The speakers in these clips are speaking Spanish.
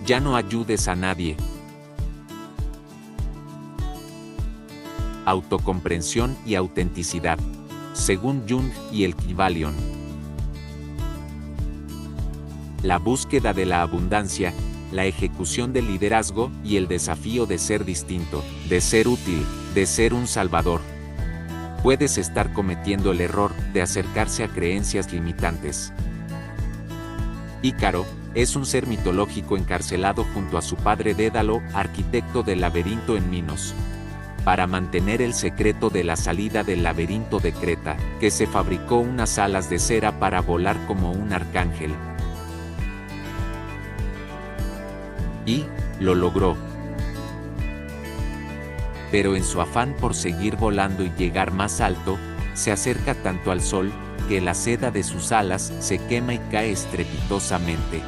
Ya no ayudes a nadie. Autocomprensión y autenticidad, según Jung y el Kybalion. La búsqueda de la abundancia, la ejecución del liderazgo y el desafío de ser distinto, de ser útil, de ser un salvador. Puedes estar cometiendo el error de acercarse a creencias limitantes. Ícaro es un ser mitológico encarcelado junto a su padre Dédalo, arquitecto del laberinto en Minos, para mantener el secreto de la salida del laberinto de Creta, que se fabricó unas alas de cera para volar como un arcángel. Y lo logró. Pero en su afán por seguir volando y llegar más alto, se acerca tanto al sol, que la seda de sus alas se quema y cae estrepitosamente.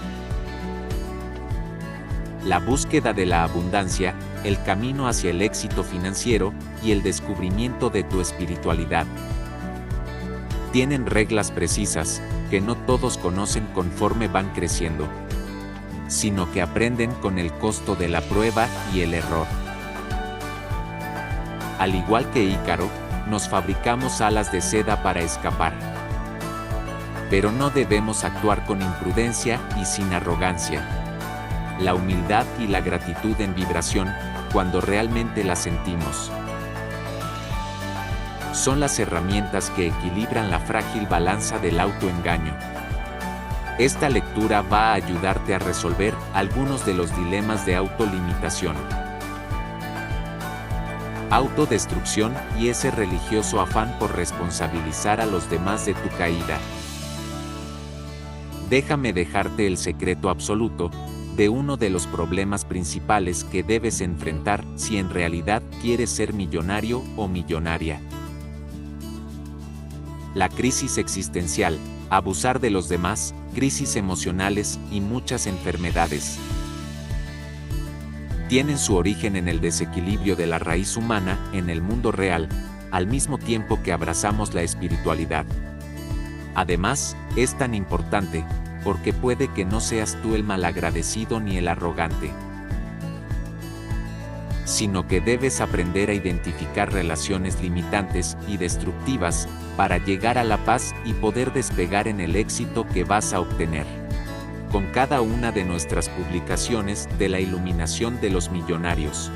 La búsqueda de la abundancia, el camino hacia el éxito financiero y el descubrimiento de tu espiritualidad tienen reglas precisas, que no todos conocen conforme van creciendo, sino que aprenden con el costo de la prueba y el error. Al igual que Ícaro, nos fabricamos alas de seda para escapar. Pero no debemos actuar con imprudencia y sin arrogancia. La humildad y la gratitud en vibración, cuando realmente la sentimos, son las herramientas que equilibran la frágil balanza del autoengaño. Esta lectura va a ayudarte a resolver algunos de los dilemas de autolimitación, autodestrucción y ese religioso afán por responsabilizar a los demás de tu caída. Déjame dejarte el secreto absoluto de uno de los problemas principales que debes enfrentar si en realidad quieres ser millonario o millonaria. La crisis existencial, abusar de los demás, crisis emocionales y muchas enfermedades tienen su origen en el desequilibrio de la raíz humana en el mundo real, al mismo tiempo que abrazamos la espiritualidad. Además, es tan importante, porque puede que no seas tú el malagradecido ni el arrogante, sino que debes aprender a identificar relaciones limitantes y destructivas, para llegar a la paz y poder despegar en el éxito que vas a obtener con cada una de nuestras publicaciones de la iluminación de los millonarios.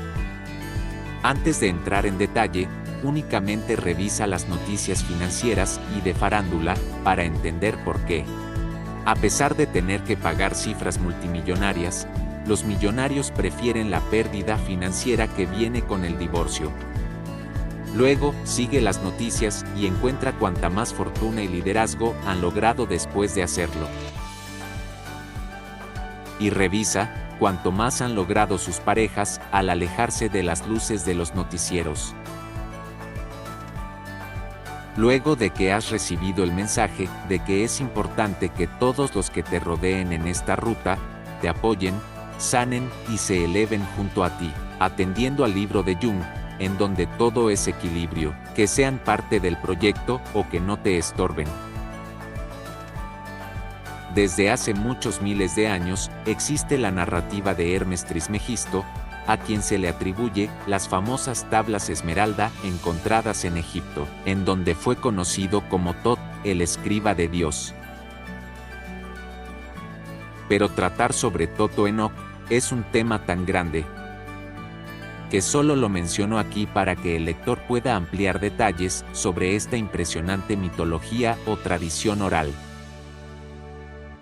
Antes de entrar en detalle, únicamente revisa las noticias financieras y de farándula para entender por qué, a pesar de tener que pagar cifras multimillonarias, los millonarios prefieren la pérdida financiera que viene con el divorcio. Luego, sigue las noticias y encuentra cuánta más fortuna y liderazgo han logrado después de hacerlo. Y revisa cuánto más han logrado sus parejas al alejarse de las luces de los noticieros. Luego de que has recibido el mensaje de que es importante que todos los que te rodeen en esta ruta, te apoyen, sanen y se eleven junto a ti, atendiendo al libro de Jung, en donde todo es equilibrio, que sean parte del proyecto o que no te estorben. Desde hace muchos miles de años, existe la narrativa de Hermes Trismegisto, a quien se le atribuye las famosas tablas esmeralda encontradas en Egipto, en donde fue conocido como Tot, el escriba de Dios. Pero tratar sobre Toto Enoch es un tema tan grande, que solo lo menciono aquí para que el lector pueda ampliar detalles sobre esta impresionante mitología o tradición oral.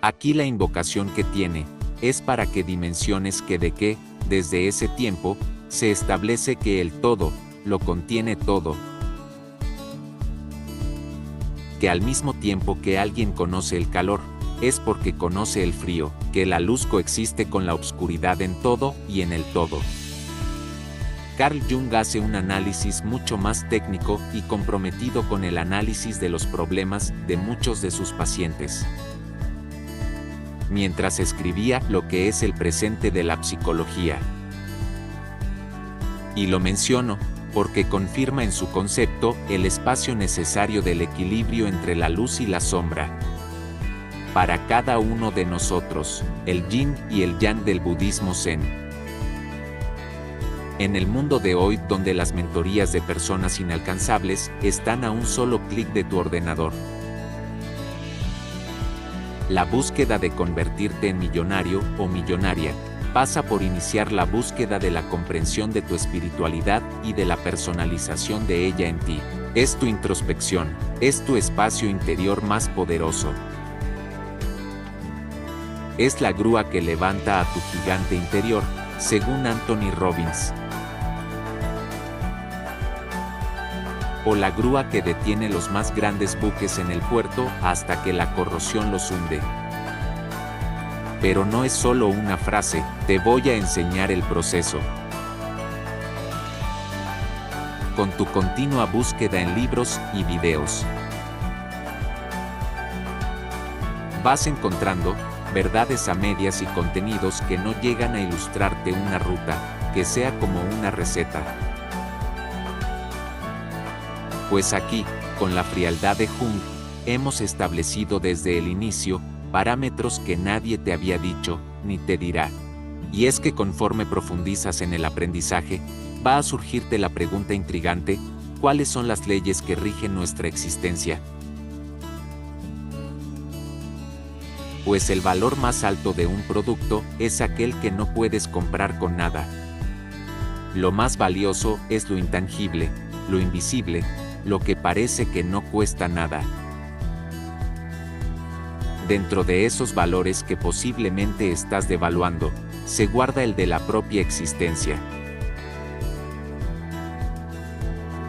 Aquí la invocación que tiene, es para que dimensiones que de que, desde ese tiempo, se establece que el todo, lo contiene todo. Que al mismo tiempo que alguien conoce el calor, es porque conoce el frío, que la luz coexiste con la oscuridad en todo y en el todo. Carl Jung hace un análisis mucho más técnico y comprometido con el análisis de los problemas de muchos de sus pacientes, mientras escribía lo que es el presente de la psicología. Y lo menciono, porque confirma en su concepto el espacio necesario del equilibrio entre la luz y la sombra. para cada uno de nosotros, el yin y el yang del budismo zen. En el mundo de hoy, donde las mentorías de personas inalcanzables están a un solo clic de tu ordenador, la búsqueda de convertirte en millonario o millonaria pasa por iniciar la búsqueda de la comprensión de tu espiritualidad y de la personalización de ella en ti. Es tu introspección, es tu espacio interior más poderoso. Es la grúa que levanta a tu gigante interior, según Anthony Robbins. O la grúa que detiene los más grandes buques en el puerto hasta que la corrosión los hunde. Pero no es solo una frase, te voy a enseñar el proceso. Con tu continua búsqueda en libros y videos, vas encontrando verdades a medias y contenidos que no llegan a ilustrarte una ruta, que sea como una receta. Pues aquí, con la frialdad de Jung, hemos establecido desde el inicio parámetros que nadie te había dicho, ni te dirá. Y es que conforme profundizas en el aprendizaje, va a surgirte la pregunta intrigante: ¿cuáles son las leyes que rigen nuestra existencia? Pues el valor más alto de un producto es aquel que no puedes comprar con nada. Lo más valioso es lo intangible, lo invisible, lo que parece que no cuesta nada. Dentro de esos valores que posiblemente estás devaluando, se guarda el de la propia existencia.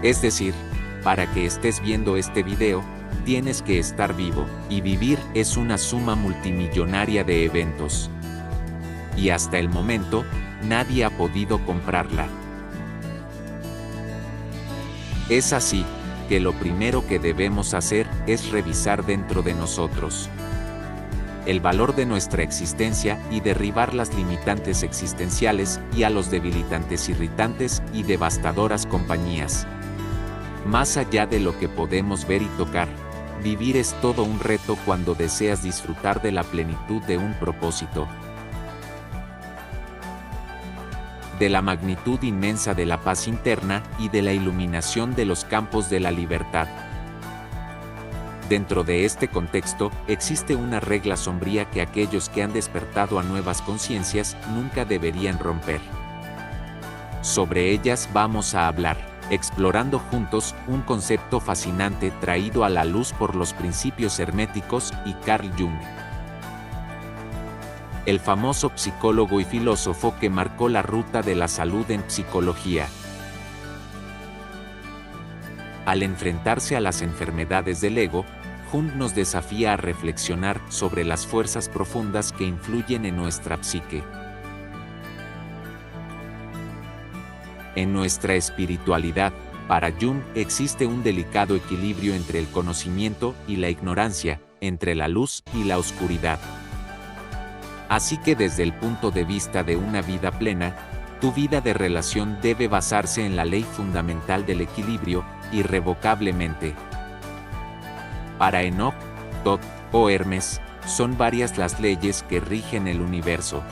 Es decir, para que estés viendo este video, tienes que estar vivo, y vivir es una suma multimillonaria de eventos. Y hasta el momento, nadie ha podido comprarla. Es así, que lo primero que debemos hacer es revisar dentro de nosotros el valor de nuestra existencia y derribar las limitantes existenciales y a los debilitantes, irritantes y devastadoras compañías. Más allá de lo que podemos ver y tocar, vivir es todo un reto cuando deseas disfrutar de la plenitud de un propósito, de la magnitud inmensa de la paz interna y de la iluminación de los campos de la libertad. Dentro de este contexto, existe una regla sombría que aquellos que han despertado a nuevas conciencias nunca deberían romper. Sobre ellas vamos a hablar, explorando juntos un concepto fascinante traído a la luz por los principios herméticos y Carl Jung, el famoso psicólogo y filósofo que marcó la ruta de la salud en psicología. Al enfrentarse a las enfermedades del ego, Jung nos desafía a reflexionar sobre las fuerzas profundas que influyen en nuestra psique, en nuestra espiritualidad. Para Jung existe un delicado equilibrio entre el conocimiento y la ignorancia, entre la luz y la oscuridad. Así que desde el punto de vista de una vida plena, tu vida de relación debe basarse en la ley fundamental del equilibrio, irrevocablemente. Para Enoch, Thoth o Hermes, son varias las leyes que rigen el universo.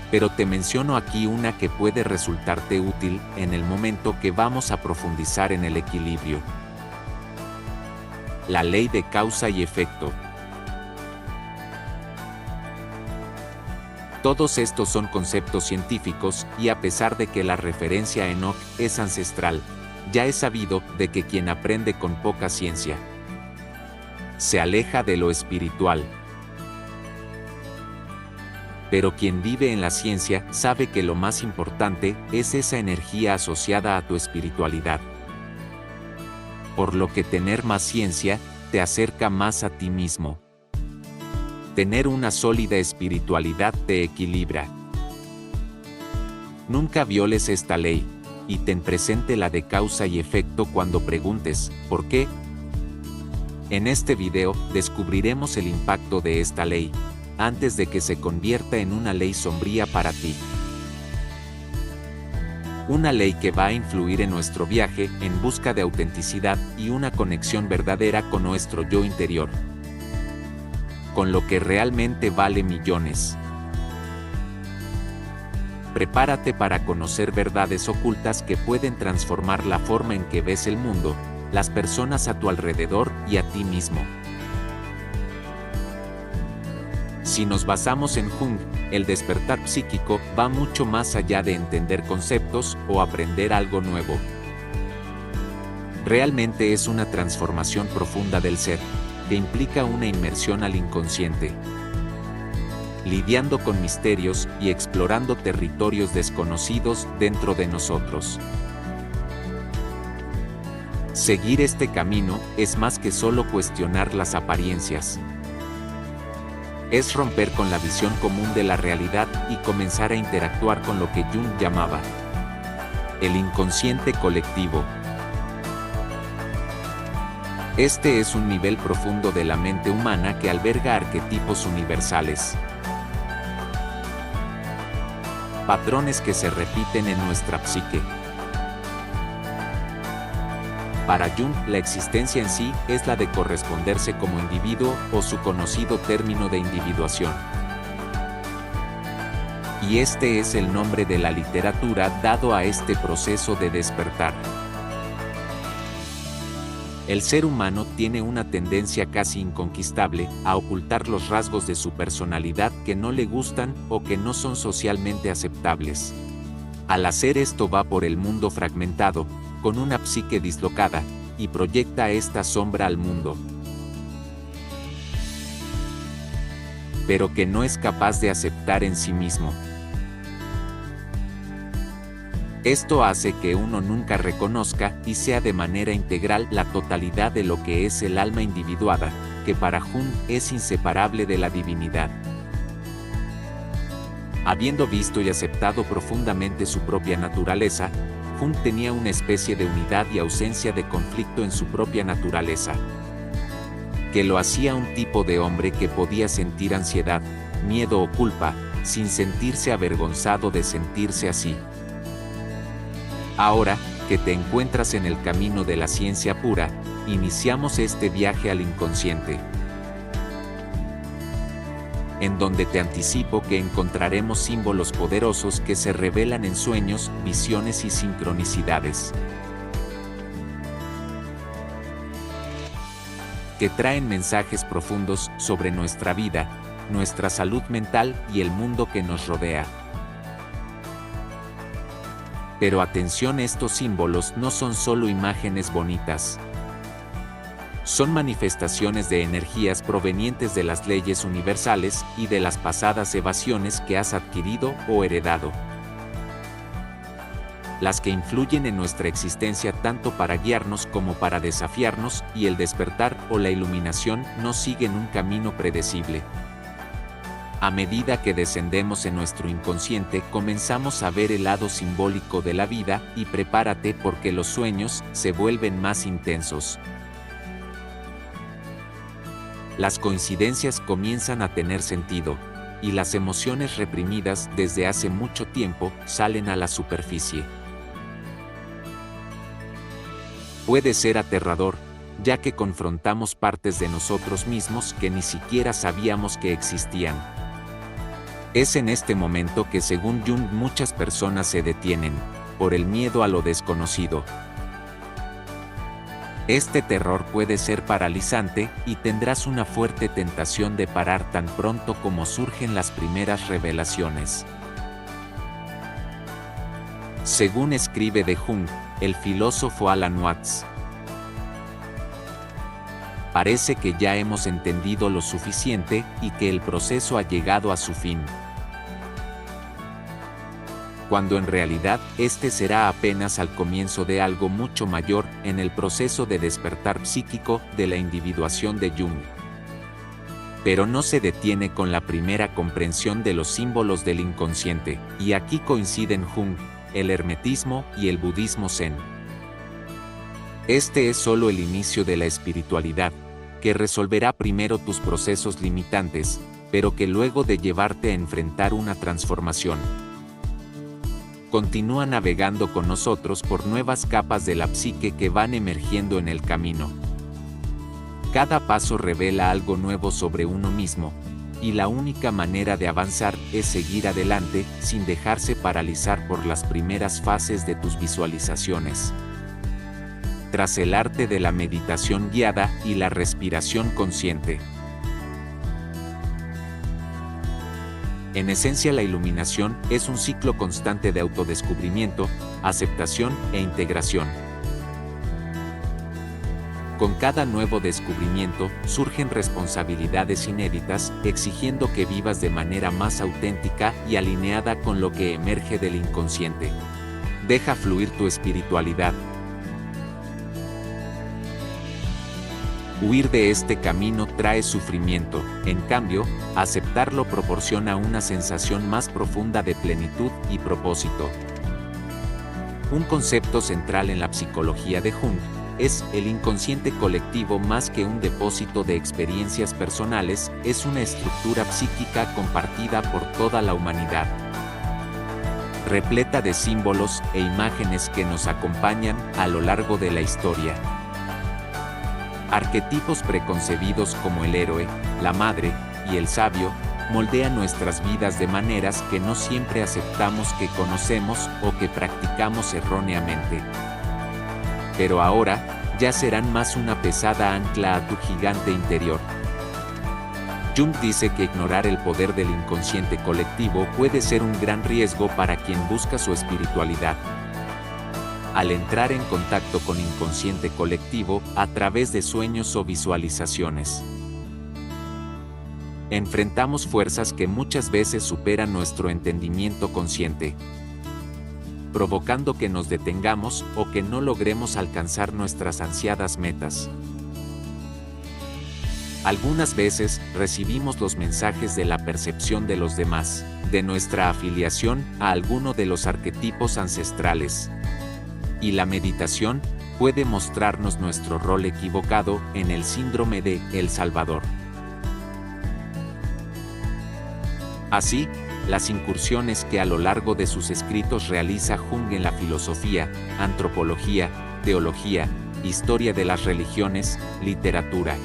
Pero te menciono aquí una que puede resultarte útil en el momento que vamos a profundizar en el equilibrio. La ley de causa y efecto. Todos estos son conceptos científicos, y a pesar de que la referencia a Enoch es ancestral, ya es sabido de que quien aprende con poca ciencia se aleja de lo espiritual. Pero quien vive en la ciencia sabe que lo más importante es esa energía asociada a tu espiritualidad. Por lo que tener más ciencia te acerca más a ti mismo. Tener una sólida espiritualidad te equilibra. Nunca violes esta ley, y ten presente la de causa y efecto cuando preguntes, ¿por qué? En este video, descubriremos el impacto de esta ley, antes de que se convierta en una ley sombría para ti. Una ley que va a influir en nuestro viaje en busca de autenticidad y una conexión verdadera con nuestro yo interior. con lo que realmente vale millones. Prepárate para conocer verdades ocultas que pueden transformar la forma en que ves el mundo, las personas a tu alrededor y a ti mismo. Si nos basamos en Jung, el despertar psíquico va mucho más allá de entender conceptos o aprender algo nuevo. Realmente es una transformación profunda del ser, que implica una inmersión al inconsciente, lidiando con misterios y explorando territorios desconocidos dentro de nosotros. Seguir este camino es más que solo cuestionar las apariencias. Es romper con la visión común de la realidad y comenzar a interactuar con lo que Jung llamaba el inconsciente colectivo. Este es un nivel profundo de la mente humana que alberga arquetipos universales, patrones que se repiten en nuestra psique. Para Jung, la existencia en sí es la de corresponderse como individuo o su conocido término de individuación. Y este es el nombre de la literatura dado a este proceso de despertar. El ser humano tiene una tendencia casi inconquistable a ocultar los rasgos de su personalidad que no le gustan o que no son socialmente aceptables. Al hacer esto va por el mundo fragmentado, con una psique dislocada, y proyecta esta sombra al mundo, pero que no es capaz de aceptar en sí mismo. Esto hace que uno nunca reconozca y sea de manera integral la totalidad de lo que es el alma individuada, que para Jung es inseparable de la divinidad. Habiendo visto y aceptado profundamente su propia naturaleza, Jung tenía una especie de unidad y ausencia de conflicto en su propia naturaleza, que lo hacía un tipo de hombre que podía sentir ansiedad, miedo o culpa, sin sentirse avergonzado de sentirse así. Ahora, que te encuentras en el camino de la ciencia pura, iniciamos este viaje al inconsciente, en donde te anticipo que encontraremos símbolos poderosos que se revelan en sueños, visiones y sincronicidades, que traen mensajes profundos sobre nuestra vida, nuestra salud mental y el mundo que nos rodea. Pero atención, estos símbolos no son solo imágenes bonitas. Son manifestaciones de energías provenientes de las leyes universales y de las pasadas evasiones que has adquirido o heredado, las que influyen en nuestra existencia tanto para guiarnos como para desafiarnos, y el despertar o la iluminación no siguen un camino predecible. A medida que descendemos en nuestro inconsciente, comenzamos a ver el lado simbólico de la vida, y prepárate porque los sueños se vuelven más intensos. Las coincidencias comienzan a tener sentido, y las emociones reprimidas desde hace mucho tiempo salen a la superficie. Puede ser aterrador, ya que confrontamos partes de nosotros mismos que ni siquiera sabíamos que existían. Es en este momento que, según Jung, muchas personas se detienen, por el miedo a lo desconocido. Este terror puede ser paralizante, y tendrás una fuerte tentación de parar tan pronto como surgen las primeras revelaciones. Según escribe de Jung, el filósofo Alan Watts, parece que ya hemos entendido lo suficiente y que el proceso ha llegado a su fin, cuando en realidad este será apenas al comienzo de algo mucho mayor en el proceso de despertar psíquico de la individuación de Jung. Pero no se detiene con la primera comprensión de los símbolos del inconsciente, y aquí coinciden Jung, el hermetismo y el budismo zen. Este es solo el inicio de la espiritualidad, que resolverá primero tus procesos limitantes, pero que luego de llevarte a enfrentar una transformación, continúa navegando con nosotros por nuevas capas de la psique que van emergiendo en el camino. Cada paso revela algo nuevo sobre uno mismo, y la única manera de avanzar es seguir adelante sin dejarse paralizar por las primeras fases de tus visualizaciones. Tras el arte de la meditación guiada y la respiración consciente. En esencia, la iluminación es un ciclo constante de autodescubrimiento, aceptación e integración. Con cada nuevo descubrimiento, surgen responsabilidades inéditas, exigiendo que vivas de manera más auténtica y alineada con lo que emerge del inconsciente. Deja fluir tu espiritualidad. Huir de este camino trae sufrimiento, en cambio, aceptarlo proporciona una sensación más profunda de plenitud y propósito. Un concepto central en la psicología de Jung es el inconsciente colectivo. Más que un depósito de experiencias personales, es una estructura psíquica compartida por toda la humanidad, repleta de símbolos e imágenes que nos acompañan a lo largo de la historia. Arquetipos preconcebidos como el héroe, la madre y el sabio moldean nuestras vidas de maneras que no siempre aceptamos, que conocemos o que practicamos erróneamente. Pero ahora, ya serán más una pesada ancla a tu gigante interior. Jung dice que ignorar el poder del inconsciente colectivo puede ser un gran riesgo para quien busca su espiritualidad. Al entrar en contacto con inconsciente colectivo a través de sueños o visualizaciones, enfrentamos fuerzas que muchas veces superan nuestro entendimiento consciente, provocando que nos detengamos o que no logremos alcanzar nuestras ansiadas metas. Algunas veces recibimos los mensajes de la percepción de los demás, de nuestra afiliación a alguno de los arquetipos ancestrales. Y la meditación puede mostrarnos nuestro rol equivocado en el síndrome de El Salvador. Así, las incursiones que a lo largo de sus escritos realiza Jung en la filosofía, antropología, teología, historia de las religiones, literatura,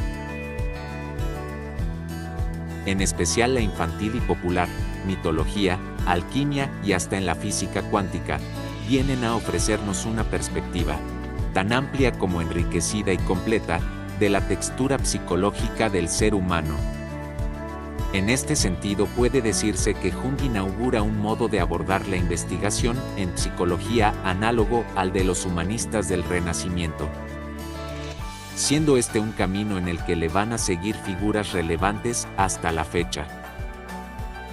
en especial la infantil y popular, mitología, alquimia y hasta en la física cuántica, vienen a ofrecernos una perspectiva, tan amplia como enriquecida y completa, de la textura psicológica del ser humano. En este sentido puede decirse que Jung inaugura un modo de abordar la investigación en psicología análogo al de los humanistas del Renacimiento, siendo este un camino en el que le van a seguir figuras relevantes hasta la fecha.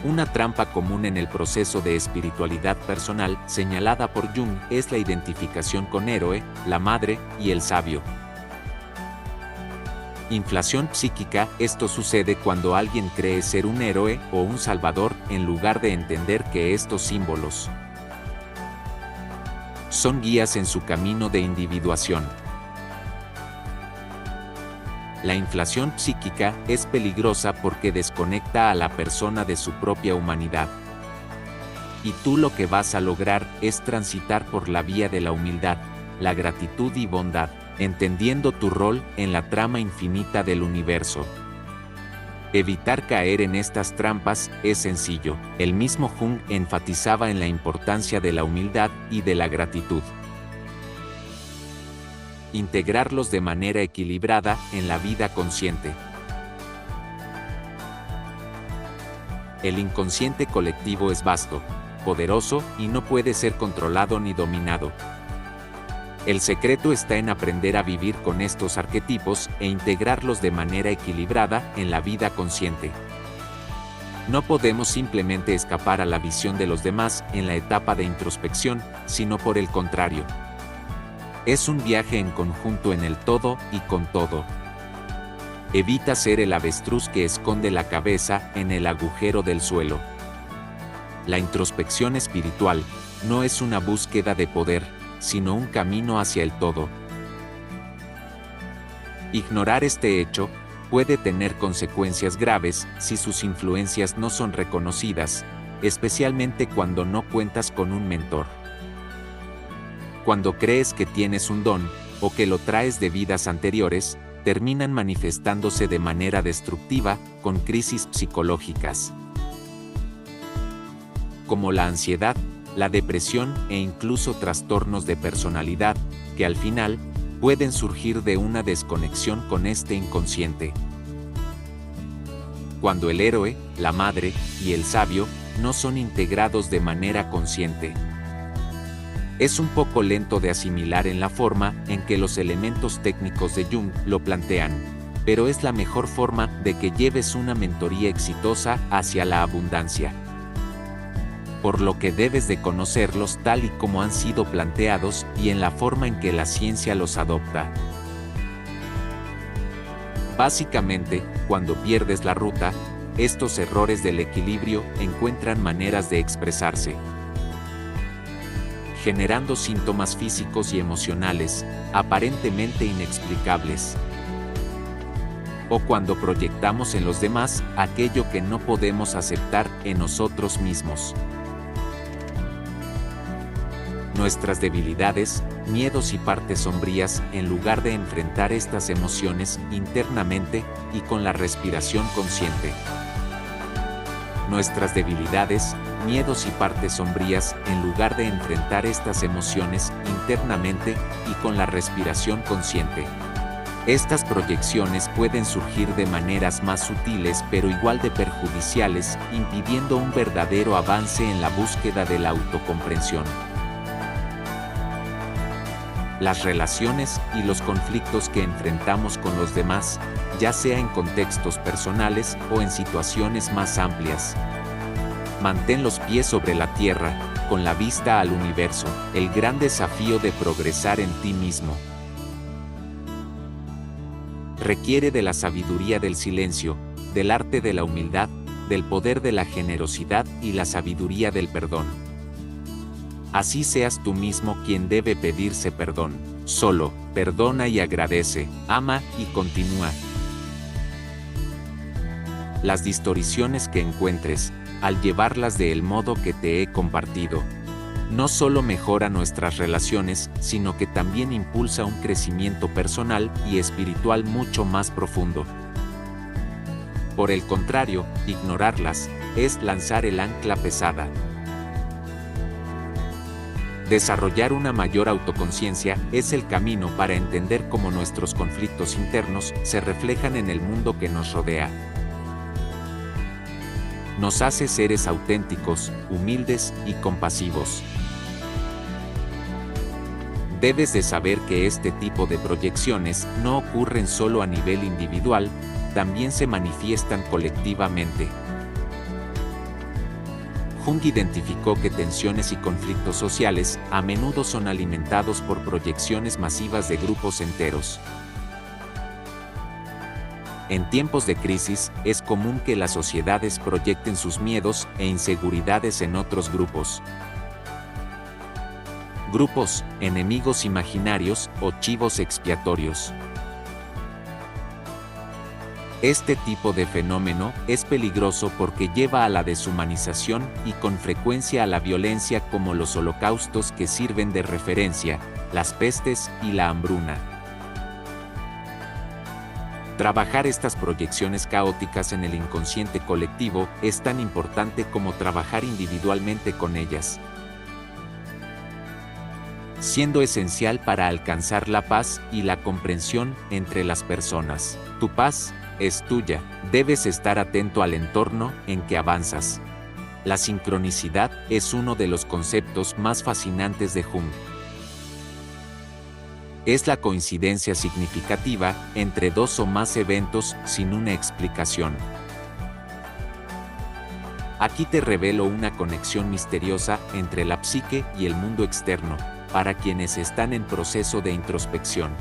Una trampa común en el proceso de espiritualidad personal señalada por Jung es la identificación con héroe, la madre y el sabio. Inflación psíquica. Esto sucede cuando alguien cree ser un héroe o un salvador en lugar de entender que estos símbolos son guías en su camino de individuación. La inflación psíquica es peligrosa porque desconecta a la persona de su propia humanidad. Y tú lo que vas a lograr es transitar por la vía de la humildad, la gratitud y bondad, entendiendo tu rol en la trama infinita del universo. Evitar caer en estas trampas es sencillo. El mismo Jung enfatizaba en la importancia de la humildad y de la gratitud. Integrarlos de manera equilibrada en la vida consciente. El inconsciente colectivo es vasto, poderoso y no puede ser controlado ni dominado. El secreto está en aprender a vivir con estos arquetipos e integrarlos de manera equilibrada en la vida consciente. No podemos simplemente escapar a la visión de los demás en la etapa de introspección, sino por el contrario. Es un viaje en conjunto en el todo y con todo. Evita ser el avestruz que esconde la cabeza en el agujero del suelo. La introspección espiritual no es una búsqueda de poder, sino un camino hacia el todo. Ignorar este hecho puede tener consecuencias graves si sus influencias no son reconocidas, especialmente cuando no cuentas con un mentor. Cuando crees que tienes un don, o que lo traes de vidas anteriores, terminan manifestándose de manera destructiva, con crisis psicológicas, como la ansiedad, la depresión e incluso trastornos de personalidad, que al final, pueden surgir de una desconexión con este inconsciente. Cuando el héroe, la madre y el sabio no son integrados de manera consciente. Es un poco lento de asimilar en la forma en que los elementos técnicos de Jung lo plantean, pero es la mejor forma de que lleves una mentoría exitosa hacia la abundancia. Por lo que debes de conocerlos tal y como han sido planteados y en la forma en que la ciencia los adopta. Básicamente, cuando pierdes la ruta, estos errores del equilibrio encuentran maneras de expresarse, generando síntomas físicos y emocionales, aparentemente inexplicables. O cuando proyectamos en los demás aquello que no podemos aceptar en nosotros mismos. Nuestras debilidades, miedos y partes sombrías, en lugar de enfrentar estas emociones internamente y con la respiración consciente. Nuestras debilidades, miedos y partes sombrías, en lugar de enfrentar estas emociones internamente y con la respiración consciente. Estas proyecciones pueden surgir de maneras más sutiles pero igual de perjudiciales, impidiendo un verdadero avance en la búsqueda de la autocomprensión. Las relaciones y los conflictos que enfrentamos con los demás, ya sea en contextos personales o en situaciones más amplias. Mantén los pies sobre la tierra, con la vista al universo, el gran desafío de progresar en ti mismo. Requiere de la sabiduría del silencio, del arte de la humildad, del poder de la generosidad y la sabiduría del perdón. Así seas tú mismo quien debe pedirse perdón. Solo, perdona y agradece, ama y continúa. Las distorsiones que encuentres, al llevarlas del modo que te he compartido, no solo mejora nuestras relaciones, sino que también impulsa un crecimiento personal y espiritual mucho más profundo. Por el contrario, ignorarlas, es lanzar el ancla pesada. Desarrollar una mayor autoconciencia es el camino para entender cómo nuestros conflictos internos se reflejan en el mundo que nos rodea. Nos hace seres auténticos, humildes y compasivos. Debes de saber que este tipo de proyecciones no ocurren solo a nivel individual, también se manifiestan colectivamente. Jung identificó que tensiones y conflictos sociales a menudo son alimentados por proyecciones masivas de grupos enteros. En tiempos de crisis, es común que las sociedades proyecten sus miedos e inseguridades en otros grupos. Grupos, enemigos imaginarios o chivos expiatorios. Este tipo de fenómeno es peligroso porque lleva a la deshumanización y con frecuencia a la violencia, como los holocaustos que sirven de referencia, las pestes y la hambruna. Trabajar estas proyecciones caóticas en el inconsciente colectivo es tan importante como trabajar individualmente con ellas, siendo esencial para alcanzar la paz y la comprensión entre las personas. Tu paz es tuya, debes estar atento al entorno en que avanzas. La sincronicidad es uno de los conceptos más fascinantes de Jung. Es la coincidencia significativa entre dos o más eventos sin una explicación. Aquí te revelo una conexión misteriosa entre la psique y el mundo externo, para quienes están en proceso de introspección.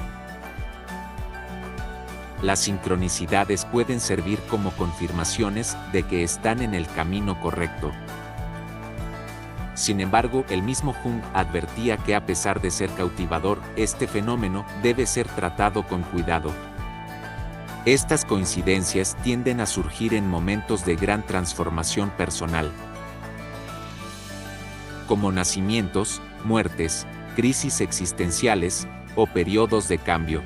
Las sincronicidades pueden servir como confirmaciones de que están en el camino correcto. Sin embargo, el mismo Jung advertía que a pesar de ser cautivador, este fenómeno debe ser tratado con cuidado. Estas coincidencias tienden a surgir en momentos de gran transformación personal, como nacimientos, muertes, crisis existenciales o periodos de cambio.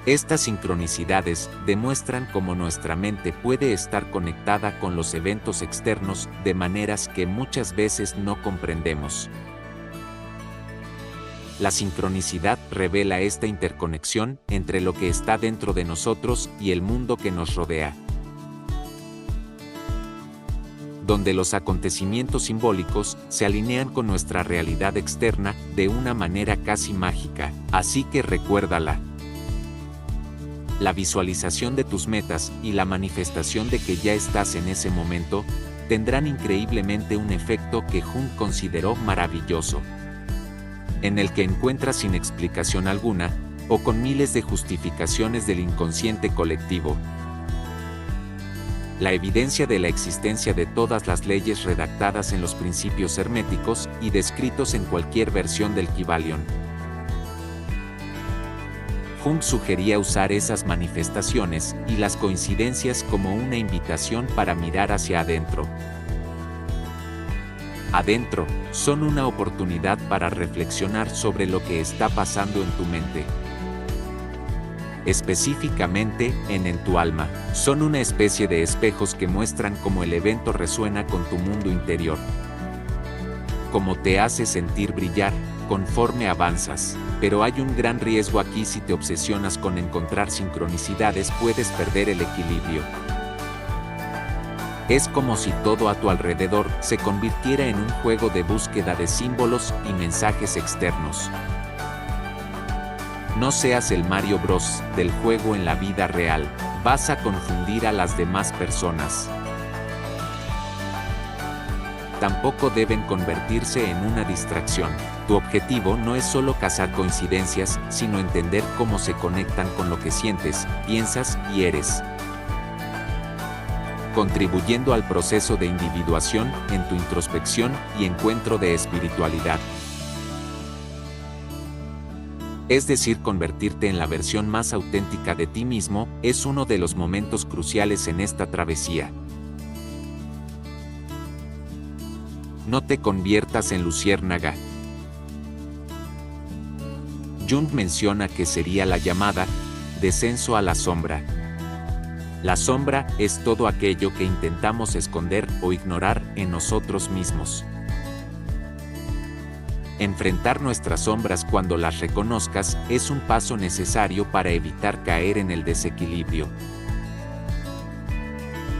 Estas sincronicidades demuestran cómo nuestra mente puede estar conectada con los eventos externos de maneras que muchas veces no comprendemos. La sincronicidad revela esta interconexión entre lo que está dentro de nosotros y el mundo que nos rodea, donde los acontecimientos simbólicos se alinean con nuestra realidad externa de una manera casi mágica. Así que recuérdala. La visualización de tus metas y la manifestación de que ya estás en ese momento tendrán increíblemente un efecto que Jung consideró maravilloso, en el que encuentras sin explicación alguna, o con miles de justificaciones del inconsciente colectivo, la evidencia de la existencia de todas las leyes redactadas en los principios herméticos y descritos en cualquier versión del Kybalion. Jung sugería usar esas manifestaciones y las coincidencias como una invitación para mirar hacia adentro. Adentro, son una oportunidad para reflexionar sobre lo que está pasando en tu mente. Específicamente, en tu alma, son una especie de espejos que muestran cómo el evento resuena con tu mundo interior, cómo te hace sentir brillar conforme avanzas. Pero hay un gran riesgo aquí: si te obsesionas con encontrar sincronicidades, puedes perder el equilibrio. Es como si todo a tu alrededor se convirtiera en un juego de búsqueda de símbolos y mensajes externos. No seas el Mario Bros. Del juego en la vida real, vas a confundir a las demás personas. Tampoco deben convertirse en una distracción. Tu objetivo no es solo cazar coincidencias, sino entender cómo se conectan con lo que sientes, piensas y eres, contribuyendo al proceso de individuación en tu introspección y encuentro de espiritualidad. Es decir, convertirte en la versión más auténtica de ti mismo es uno de los momentos cruciales en esta travesía. No te conviertas en luciérnaga. Jung menciona que sería la llamada descenso a la sombra. La sombra es todo aquello que intentamos esconder o ignorar en nosotros mismos. Enfrentar nuestras sombras cuando las reconozcas es un paso necesario para evitar caer en el desequilibrio.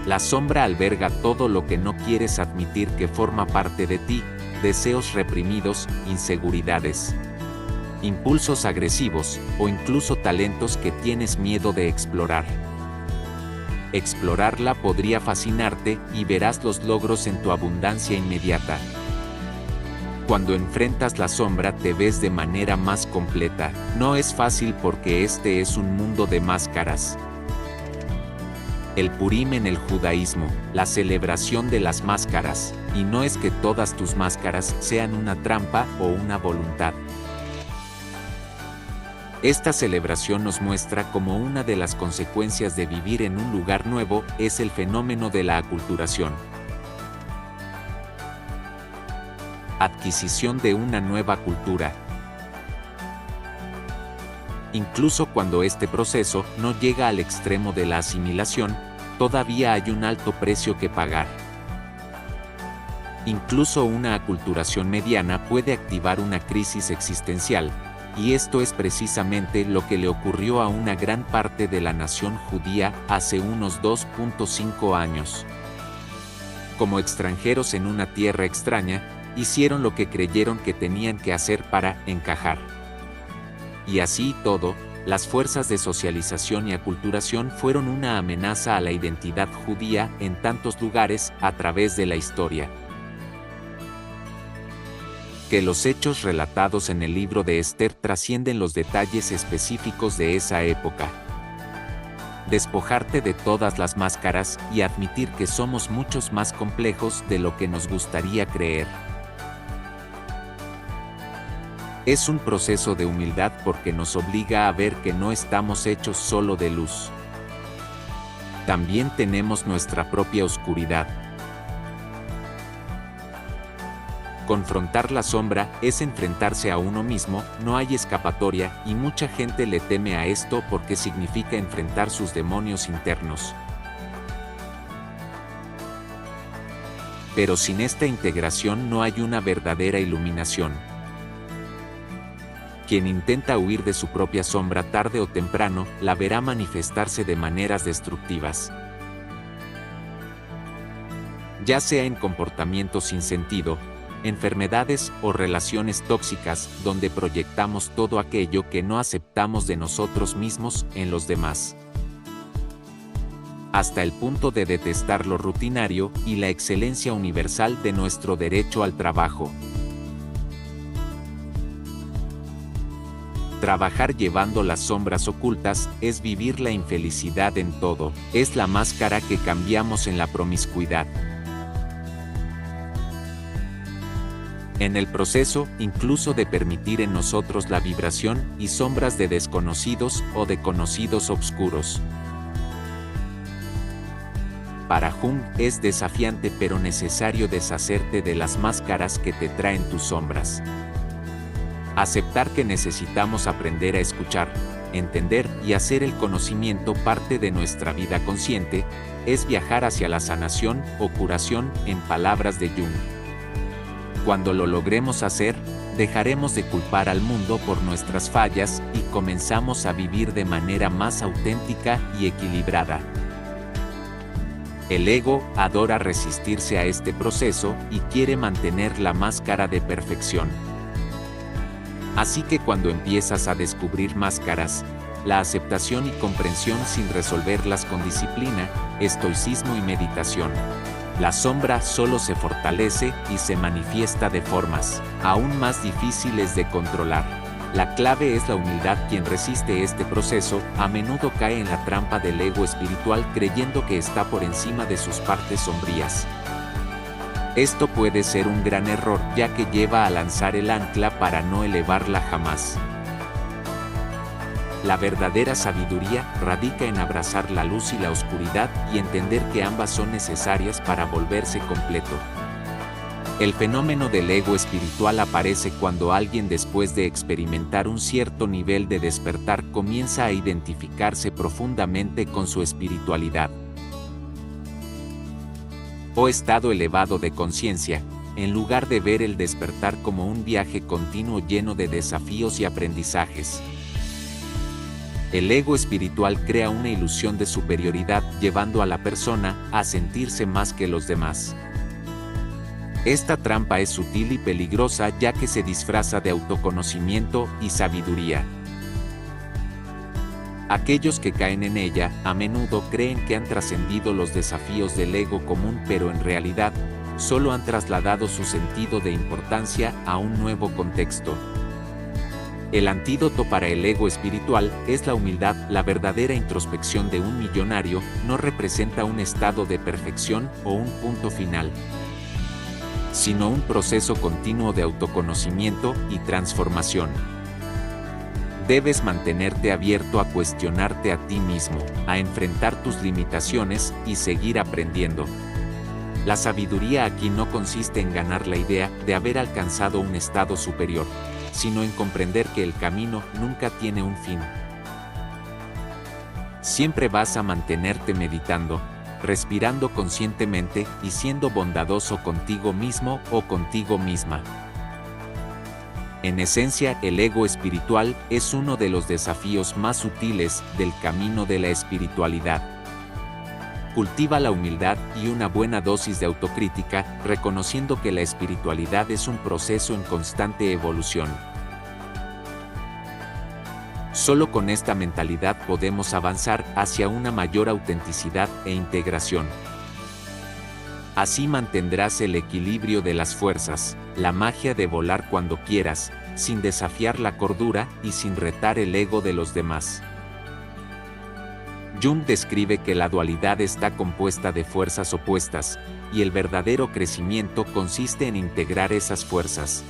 La sombra alberga todo lo que no quieres admitir que forma parte de ti: deseos reprimidos, inseguridades, impulsos agresivos, o incluso talentos que tienes miedo de explorar. Explorarla podría fascinarte y verás los logros en tu abundancia inmediata. Cuando enfrentas la sombra te ves de manera más completa. No es fácil porque este es un mundo de máscaras. El Purim en el judaísmo, la celebración de las máscaras, y no es que todas tus máscaras sean una trampa o una voluntad. Esta celebración nos muestra cómo una de las consecuencias de vivir en un lugar nuevo es el fenómeno de la aculturación. Adquisición de una nueva cultura. Incluso cuando este proceso no llega al extremo de la asimilación, todavía hay un alto precio que pagar. Incluso una aculturación mediana puede activar una crisis existencial, y esto es precisamente lo que le ocurrió a una gran parte de la nación judía hace unos 2.5 años. Como extranjeros en una tierra extraña, hicieron lo que creyeron que tenían que hacer para encajar. Y así y todo, las fuerzas de socialización y aculturación fueron una amenaza a la identidad judía en tantos lugares a través de la historia. Que los hechos relatados en el libro de Esther trascienden los detalles específicos de esa época. Despojarte de todas las máscaras y admitir que somos muchos más complejos de lo que nos gustaría creer. Es un proceso de humildad porque nos obliga a ver que no estamos hechos solo de luz. También tenemos nuestra propia oscuridad. Confrontar la sombra es enfrentarse a uno mismo, no hay escapatoria, y mucha gente le teme a esto porque significa enfrentar sus demonios internos. Pero sin esta integración no hay una verdadera iluminación. Quien intenta huir de su propia sombra tarde o temprano, la verá manifestarse de maneras destructivas. Ya sea en comportamientos sin sentido, enfermedades o relaciones tóxicas, donde proyectamos todo aquello que no aceptamos de nosotros mismos en los demás. Hasta el punto de detestar lo rutinario y la excelencia universal de nuestro derecho al trabajo. Trabajar llevando las sombras ocultas es vivir la infelicidad en todo, es la máscara que cambiamos en la promiscuidad. En el proceso, incluso de permitir en nosotros la vibración y sombras de desconocidos o de conocidos obscuros. Para Jung es desafiante pero necesario deshacerte de las máscaras que te traen tus sombras. Aceptar que necesitamos aprender a escuchar, entender y hacer el conocimiento parte de nuestra vida consciente, es viajar hacia la sanación o curación, en palabras de Jung. Cuando lo logremos hacer, dejaremos de culpar al mundo por nuestras fallas y comenzamos a vivir de manera más auténtica y equilibrada. El ego adora resistirse a este proceso y quiere mantener la máscara de perfección. Así que cuando empiezas a descubrir máscaras, la aceptación y comprensión sin resolverlas con disciplina, estoicismo y meditación, la sombra solo se fortalece y se manifiesta de formas aún más difíciles de controlar. La clave es la humildad. Quien resiste este proceso, a menudo cae en la trampa del ego espiritual creyendo que está por encima de sus partes sombrías. Esto puede ser un gran error, ya que lleva a lanzar el ancla para no elevarla jamás. La verdadera sabiduría radica en abrazar la luz y la oscuridad y entender que ambas son necesarias para volverse completo. El fenómeno del ego espiritual aparece cuando alguien, después de experimentar un cierto nivel de despertar, comienza a identificarse profundamente con su espiritualidad o estado elevado de conciencia, en lugar de ver el despertar como un viaje continuo lleno de desafíos y aprendizajes. El ego espiritual crea una ilusión de superioridad, llevando a la persona a sentirse más que los demás. Esta trampa es sutil y peligrosa, ya que se disfraza de autoconocimiento y sabiduría. Aquellos que caen en ella, a menudo creen que han trascendido los desafíos del ego común, pero en realidad, solo han trasladado su sentido de importancia a un nuevo contexto. El antídoto para el ego espiritual es la humildad. La verdadera introspección de un millonario no representa un estado de perfección o un punto final, sino un proceso continuo de autoconocimiento y transformación. Debes mantenerte abierto a cuestionarte a ti mismo, a enfrentar tus limitaciones y seguir aprendiendo. La sabiduría aquí no consiste en ganar la idea de haber alcanzado un estado superior, sino en comprender que el camino nunca tiene un fin. Siempre vas a mantenerte meditando, respirando conscientemente y siendo bondadoso contigo mismo o contigo misma. En esencia, el ego espiritual es uno de los desafíos más sutiles del camino de la espiritualidad. Cultiva la humildad y una buena dosis de autocrítica, reconociendo que la espiritualidad es un proceso en constante evolución. Solo con esta mentalidad podemos avanzar hacia una mayor autenticidad e integración. Así mantendrás el equilibrio de las fuerzas, la magia de volar cuando quieras, sin desafiar la cordura y sin retar el ego de los demás. Jung describe que la dualidad está compuesta de fuerzas opuestas, y el verdadero crecimiento consiste en integrar esas fuerzas,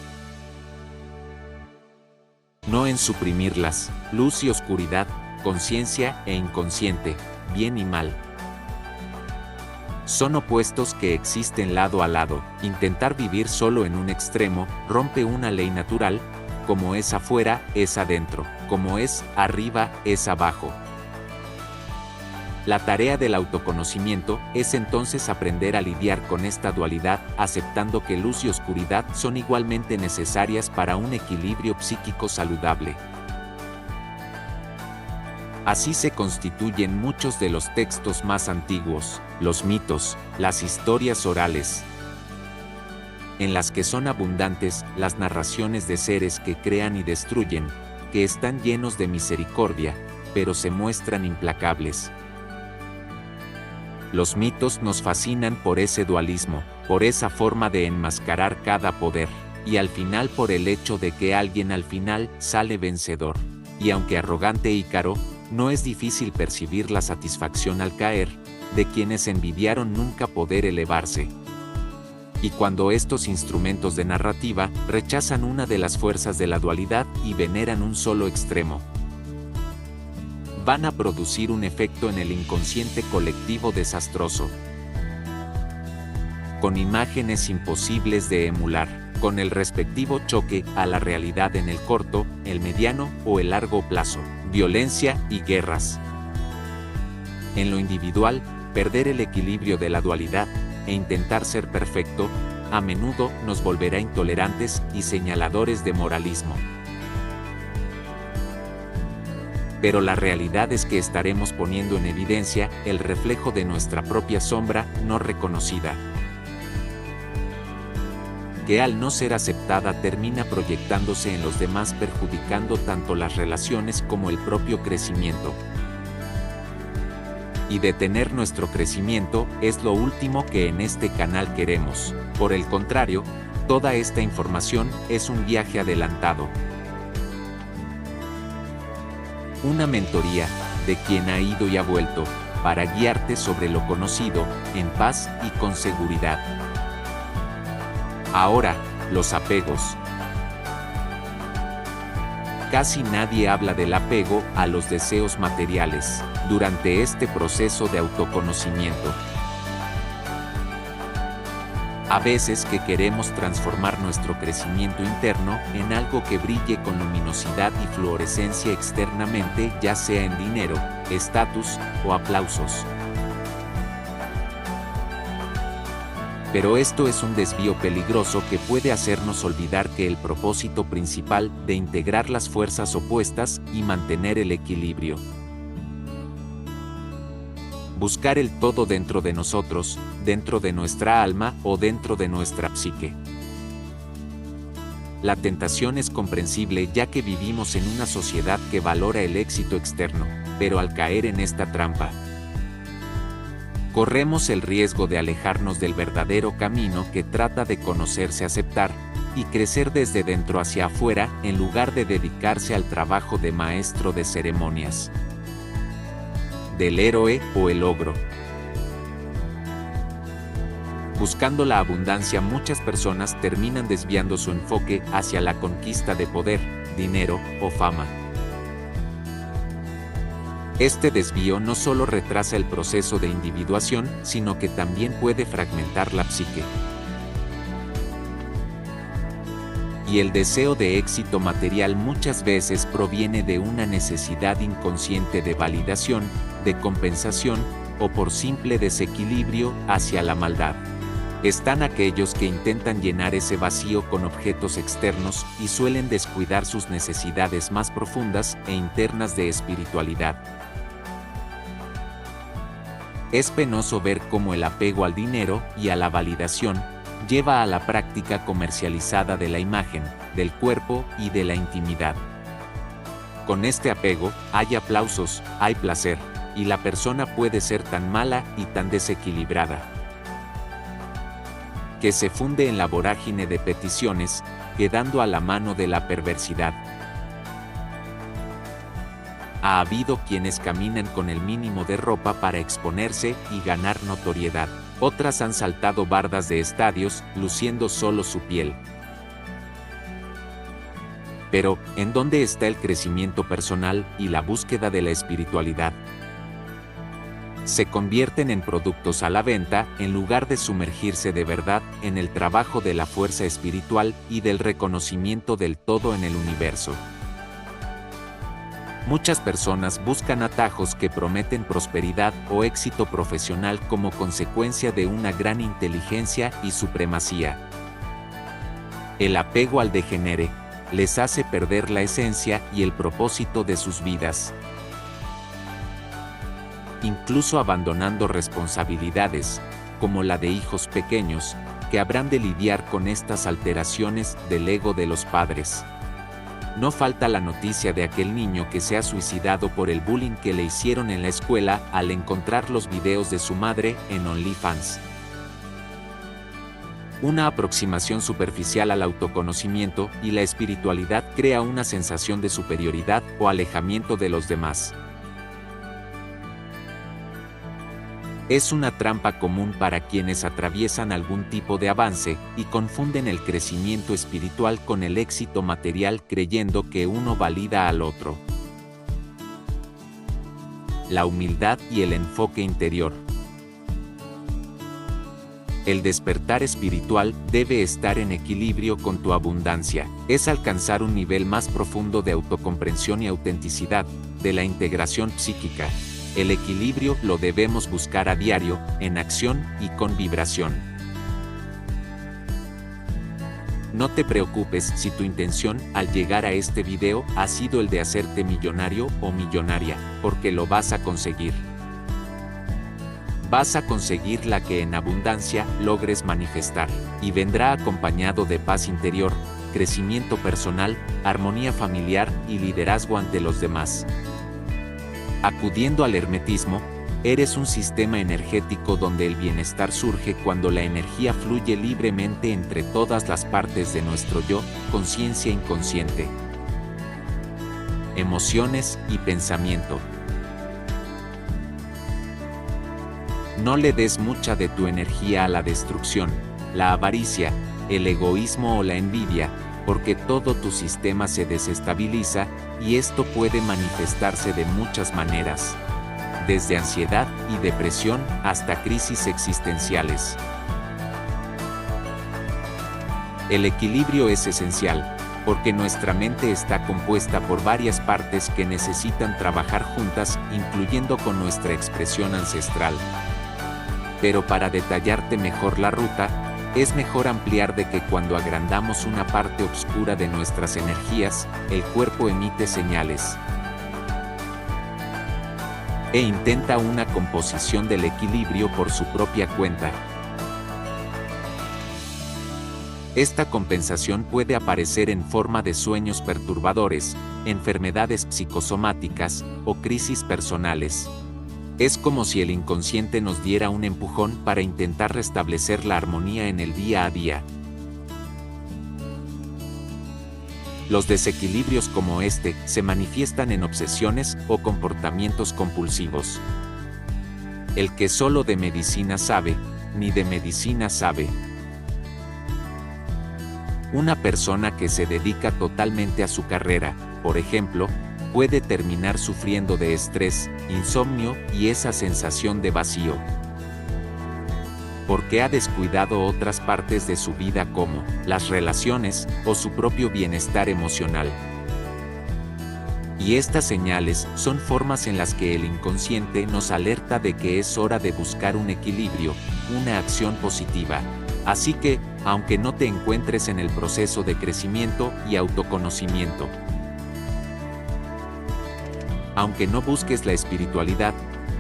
no en suprimirlas. Luz y oscuridad, conciencia e inconsciente, bien y mal. Son opuestos que existen lado a lado. Intentar vivir solo en un extremo rompe una ley natural: como es afuera, es adentro; como es arriba, es abajo. La tarea del autoconocimiento es entonces aprender a lidiar con esta dualidad, aceptando que luz y oscuridad son igualmente necesarias para un equilibrio psíquico saludable. Así se constituyen muchos de los textos más antiguos, los mitos, las historias orales, en las que son abundantes las narraciones de seres que crean y destruyen, que están llenos de misericordia, pero se muestran implacables. Los mitos nos fascinan por ese dualismo, por esa forma de enmascarar cada poder, y al final por el hecho de que alguien al final sale vencedor. Y aunque arrogante Ícaro, no es difícil percibir la satisfacción al caer, de quienes envidiaron nunca poder elevarse. Y cuando estos instrumentos de narrativa rechazan una de las fuerzas de la dualidad y veneran un solo extremo, van a producir un efecto en el inconsciente colectivo desastroso, con imágenes imposibles de emular, con el respectivo choque a la realidad en el corto, el mediano o el largo plazo, violencia y guerras. En lo individual, perder el equilibrio de la dualidad e intentar ser perfecto, a menudo nos volverá intolerantes y señaladores de moralismo. Pero la realidad es que estaremos poniendo en evidencia el reflejo de nuestra propia sombra no reconocida, que al no ser aceptada termina proyectándose en los demás, perjudicando tanto las relaciones como el propio crecimiento. Y detener nuestro crecimiento es lo último que en este canal queremos. Por el contrario, toda esta información es un viaje adelantado, una mentoría, de quien ha ido y ha vuelto, para guiarte sobre lo conocido, en paz y con seguridad. Ahora, los apegos. Casi nadie habla del apego a los deseos materiales, durante este proceso de autoconocimiento. A veces que queremos transformar nuestro crecimiento interno en algo que brille con luminosidad y fluorescencia externamente, ya sea en dinero, estatus o aplausos. Pero esto es un desvío peligroso que puede hacernos olvidar que el propósito principal de integrar las fuerzas opuestas y mantener el equilibrio. Buscar el todo dentro de nosotros, dentro de nuestra alma o dentro de nuestra psique. La tentación es comprensible ya que vivimos en una sociedad que valora el éxito externo, pero al caer en esta trampa, corremos el riesgo de alejarnos del verdadero camino que trata de conocerse, aceptar y crecer desde dentro hacia afuera, en lugar de dedicarse al trabajo de maestro de ceremonias, del héroe o el ogro. Buscando la abundancia, muchas personas terminan desviando su enfoque hacia la conquista de poder, dinero o fama. Este desvío no solo retrasa el proceso de individuación, sino que también puede fragmentar la psique. Y el deseo de éxito material muchas veces proviene de una necesidad inconsciente de validación, de compensación, o por simple desequilibrio hacia la maldad. Están aquellos que intentan llenar ese vacío con objetos externos y suelen descuidar sus necesidades más profundas e internas de espiritualidad. Es penoso ver cómo el apego al dinero y a la validación lleva a la práctica comercializada de la imagen, del cuerpo y de la intimidad. Con este apego, hay aplausos, hay placer, y la persona puede ser tan mala y tan desequilibrada, que se funde en la vorágine de peticiones, quedando a la mano de la perversidad. Ha habido quienes caminan con el mínimo de ropa para exponerse y ganar notoriedad. Otras han saltado bardas de estadios, luciendo solo su piel. Pero, ¿en dónde está el crecimiento personal y la búsqueda de la espiritualidad? se convierten en productos a la venta en lugar de sumergirse de verdad en el trabajo de la fuerza espiritual y del reconocimiento del todo en el universo. Muchas personas buscan atajos que prometen prosperidad o éxito profesional como consecuencia de una gran inteligencia y supremacía. El apego al degenere les hace perder la esencia y el propósito de sus vidas. Incluso abandonando responsabilidades, como la de hijos pequeños, que habrán de lidiar con estas alteraciones del ego de los padres. No falta la noticia de aquel niño que se ha suicidado por el bullying que le hicieron en la escuela al encontrar los videos de su madre en OnlyFans. Una aproximación superficial al autoconocimiento y la espiritualidad crea una sensación de superioridad o alejamiento de los demás. Es una trampa común para quienes atraviesan algún tipo de avance y confunden el crecimiento espiritual con el éxito material creyendo que uno valida al otro. La humildad y el enfoque interior. El despertar espiritual debe estar en equilibrio con tu abundancia. Es alcanzar un nivel más profundo de autocomprensión y autenticidad, de la integración psíquica. El equilibrio lo debemos buscar a diario, en acción y con vibración. No te preocupes si tu intención al llegar a este video ha sido el de hacerte millonario o millonaria, porque lo vas a conseguir. Vas a conseguir la que en abundancia logres manifestar, y vendrá acompañado de paz interior, crecimiento personal, armonía familiar y liderazgo ante los demás. Acudiendo al hermetismo, eres un sistema energético donde el bienestar surge cuando la energía fluye libremente entre todas las partes de nuestro yo, conciencia inconsciente, emociones y pensamiento. No le des mucha de tu energía a la destrucción, la avaricia, el egoísmo o la envidia, porque todo tu sistema se desestabiliza, y esto puede manifestarse de muchas maneras, desde ansiedad y depresión hasta crisis existenciales. El equilibrio es esencial, porque nuestra mente está compuesta por varias partes que necesitan trabajar juntas, incluyendo con nuestra expresión ancestral. Pero para detallarte mejor la ruta, es mejor ampliar de que cuando agrandamos una parte oscura de nuestras energías, el cuerpo emite señales. E intenta una composición del equilibrio por su propia cuenta. Esta compensación puede aparecer en forma de sueños perturbadores, enfermedades psicosomáticas o crisis personales. Es como si el inconsciente nos diera un empujón para intentar restablecer la armonía en el día a día. Los desequilibrios como este se manifiestan en obsesiones o comportamientos compulsivos. El que solo de medicina sabe, ni de medicina sabe. Una persona que se dedica totalmente a su carrera, por ejemplo, puede terminar sufriendo de estrés, insomnio y esa sensación de vacío, porque ha descuidado otras partes de su vida como las relaciones o su propio bienestar emocional. Y estas señales son formas en las que el inconsciente nos alerta de que es hora de buscar un equilibrio, una acción positiva. Así que, aunque no te encuentres en el proceso de crecimiento y autoconocimiento, aunque no busques la espiritualidad,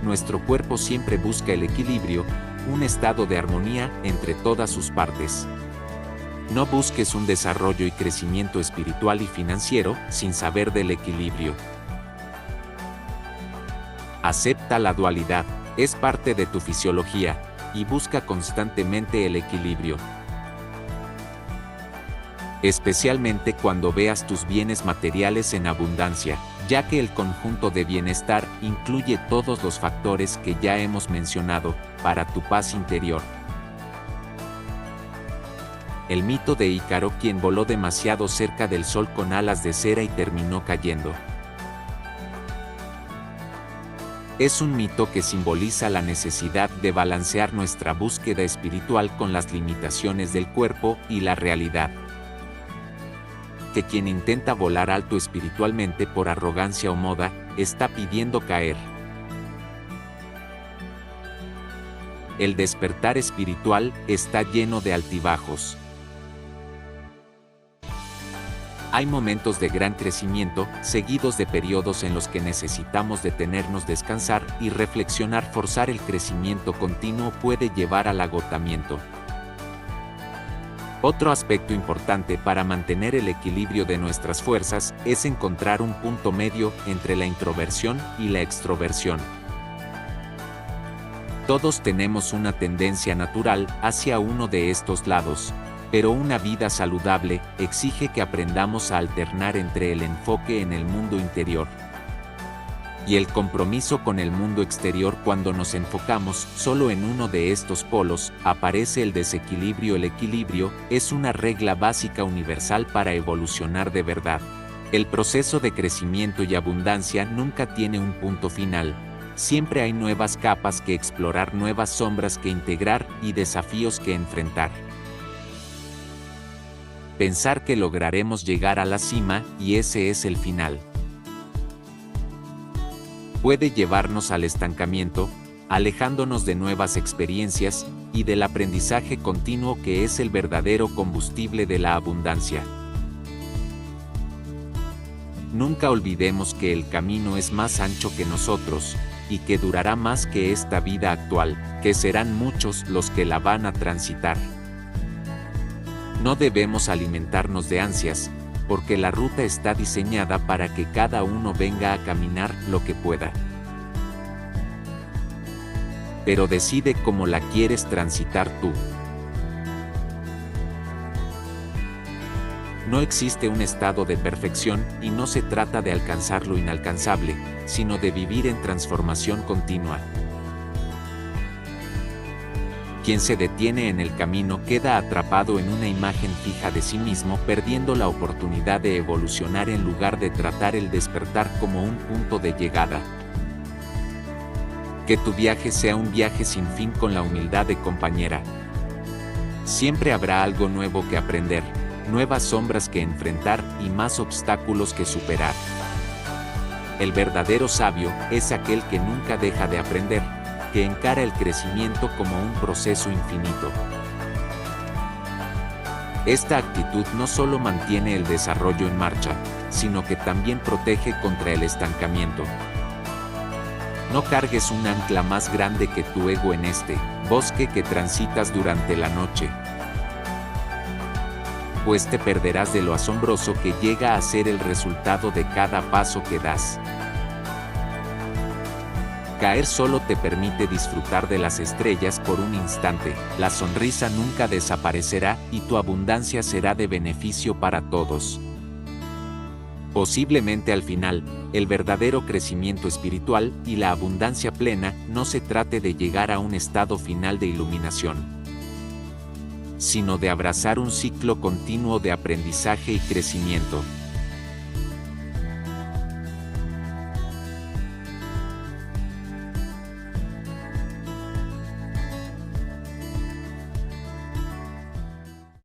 nuestro cuerpo siempre busca el equilibrio, un estado de armonía entre todas sus partes. No busques un desarrollo y crecimiento espiritual y financiero sin saber del equilibrio. Acepta la dualidad, es parte de tu fisiología, y busca constantemente el equilibrio. Especialmente cuando veas tus bienes materiales en abundancia, ya que el conjunto de bienestar incluye todos los factores que ya hemos mencionado, para tu paz interior. El mito de Ícaro, quien voló demasiado cerca del sol con alas de cera y terminó cayendo. Es un mito que simboliza la necesidad de balancear nuestra búsqueda espiritual con las limitaciones del cuerpo y la realidad. Que quien intenta volar alto espiritualmente por arrogancia o moda, está pidiendo caer. El despertar espiritual está lleno de altibajos. Hay momentos de gran crecimiento, seguidos de periodos en los que necesitamos detenernos, descansar y reflexionar. Forzar el crecimiento continuo puede llevar al agotamiento. Otro aspecto importante para mantener el equilibrio de nuestras fuerzas es encontrar un punto medio entre la introversión y la extroversión. Todos tenemos una tendencia natural hacia uno de estos lados, pero una vida saludable exige que aprendamos a alternar entre el enfoque en el mundo interior y el compromiso con el mundo exterior. Cuando nos enfocamos solo en uno de estos polos, aparece el desequilibrio. El equilibrio es una regla básica universal para evolucionar de verdad. El proceso de crecimiento y abundancia nunca tiene un punto final. Siempre hay nuevas capas que explorar, nuevas sombras que integrar y desafíos que enfrentar. Pensar que lograremos llegar a la cima y ese es el final puede llevarnos al estancamiento, alejándonos de nuevas experiencias y del aprendizaje continuo que es el verdadero combustible de la abundancia. Nunca olvidemos que el camino es más ancho que nosotros, y que durará más que esta vida actual, que serán muchos los que la van a transitar. No debemos alimentarnos de ansias, porque la ruta está diseñada para que cada uno venga a caminar lo que pueda. Pero decide cómo la quieres transitar tú. No existe un estado de perfección y no se trata de alcanzar lo inalcanzable, sino de vivir en transformación continua. Quien se detiene en el camino queda atrapado en una imagen fija de sí mismo, perdiendo la oportunidad de evolucionar en lugar de tratar el despertar como un punto de llegada. Que tu viaje sea un viaje sin fin con la humildad de compañera. Siempre habrá algo nuevo que aprender, nuevas sombras que enfrentar y más obstáculos que superar. El verdadero sabio es aquel que nunca deja de aprender, que encara el crecimiento como un proceso infinito. Esta actitud no solo mantiene el desarrollo en marcha, sino que también protege contra el estancamiento. No cargues un ancla más grande que tu ego en este bosque que transitas durante la noche, pues te perderás de lo asombroso que llega a ser el resultado de cada paso que das. Caer solo te permite disfrutar de las estrellas por un instante, la sonrisa nunca desaparecerá y tu abundancia será de beneficio para todos. Posiblemente al final, el verdadero crecimiento espiritual y la abundancia plena no se trate de llegar a un estado final de iluminación, sino de abrazar un ciclo continuo de aprendizaje y crecimiento.